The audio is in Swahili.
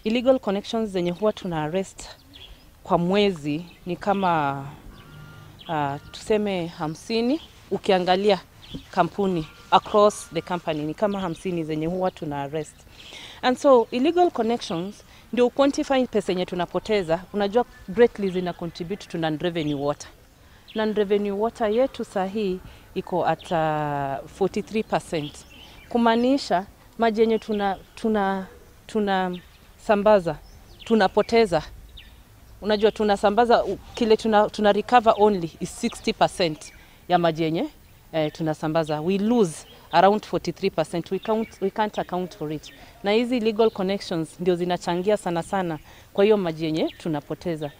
illegal connections zenye huwa tuna arrest kwa mwezi ni kama tuseme 50. Ukiangalia kampuni across the company ni kama 50 zenye huwa tuna arrest. And so illegal connections ndio quantify pesa yenye tunapoteza. Unajua greatly zina contribute to non-revenue water. Non-revenue water yetu sahi iko at 43%. Kumaanisha maji yenye tunasambaza, tunapoteza. Unajua tunasambaza kile tuna recover only is 60% ya maji yenye tunasambaza. We lose around 43%. We can't account for it. Na hizi illegal connections ndio zinachangia sana sana kwa hiyo maji yenye tunapoteza.